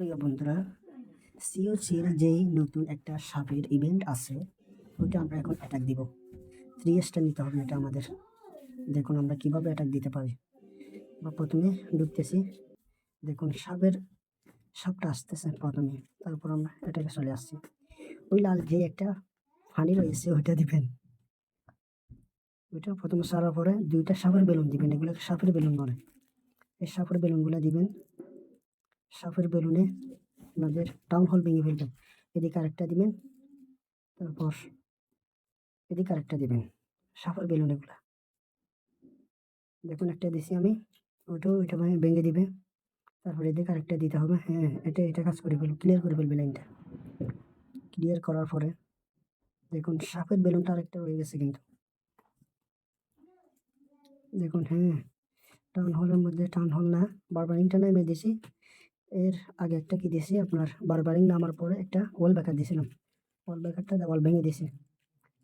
প্রিয় বন্ধুরা, সিওসির যেই নতুন একটা সাপের ইভেন্ট আছে ওইটা আমরা এখন অ্যাটাক দিব। 3 স্টার নিতে হবে এটা আমাদের। দেখুন আমরা কিভাবে অ্যাটাক দিতে পারি। আমরা প্রথমে ঢুকতেছি, দেখুন সাপটা আসতেছে প্রথমে, তারপর আমরা অ্যাটাকে চলে আসছি। ওই লাল যে একটা ফানি রয়েছে ওইটা দিবেন। ওইটা প্রথমে সারার পরে 2টা সাপের বেলুন দিবেন, এগুলো সাপের বেলুন বলে। এই সাপের বেলুনগুলো দিবেন। সাপের বেলুনে আপনাদের টাউন হল ভেঙে ফেলবেন। এদিকে আরেকটা দিবেন, তারপর এদিকে আরেকটা দিবেন। সাপের বেলুন এগুলা দেখুন, একটা দিছি আমি, ওইটা ভেঙে দিবে। তারপর এদিকে আরেকটা দিতে হবে। হ্যাঁ, এটা কাজ করে ফেলবে, ক্লিয়ার করে ফেলবে লাইনটা। ক্লিয়ার করার পরে দেখুন সাপের বেলুনটা আরেকটা রয়ে গেছে কিন্তু। দেখুন, হ্যাঁ, টাউন হলের মধ্যে টাউন হল না, বারবারিংটা নামিয়ে দিয়েছি। এর আগে একটা কি দিয়েছি, আপনার বারবারিং নামার পরে একটা ওয়াল ব্যাকার দিয়েছিলাম। ওয়াল ব্যাকারটা ওয়াল ভেঙে দিয়েছি।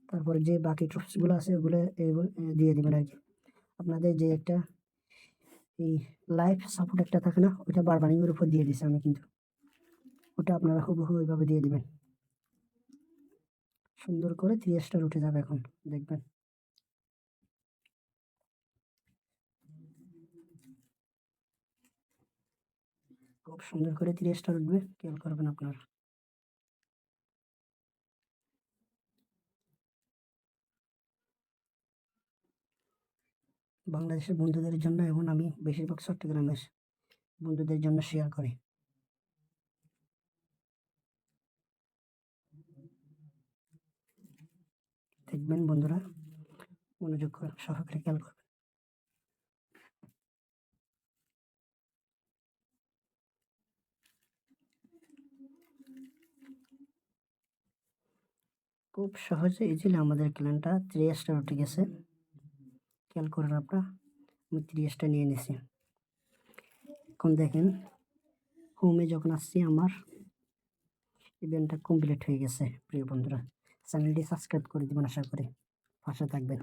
তারপরে যে বাকি ট্রুপসগুলো আছে ওগুলো দিয়ে দেবেন আর কি। আপনাদের যে একটা এই লাইফ সাপোর্ট একটা থাকে না, ওইটা বারবারিংয়ের উপর দিয়ে দিছি আমি, কিন্তু ওটা আপনারা হুবহু ওইভাবে দিয়ে দিবেন। সুন্দর করে 3 স্টার উঠে যাবে এখন, দেখবেন। খুব সুন্দর করে 3 স্টার উঠবে, খেয়াল করবেন আপনারা। বাংলাদেশের বন্ধুদের জন্য এবং আমি বেশিরভাগ চট্টগ্রামের বন্ধুদের জন্য শেয়ার করি। দেখবেন বন্ধুরা, মনোযোগ সহকারে খেয়াল করবেন। খুব সহজে ইজিলি আমাদের ক্ল্যানটা 3 স্টার উঠে গেছে। খেয়াল করেন আপনারা, আমি 3 স্টার নিয়ে নিছি। এখন দেখেন হোমে যখন আসছি আমার ইভেন্টটা কমপ্লিট হয়ে গেছে। প্রিয় বন্ধুরা, চ্যানেলটি সাবস্ক্রাইব করে দিবেন, আশা করি পাশে থাকবেন।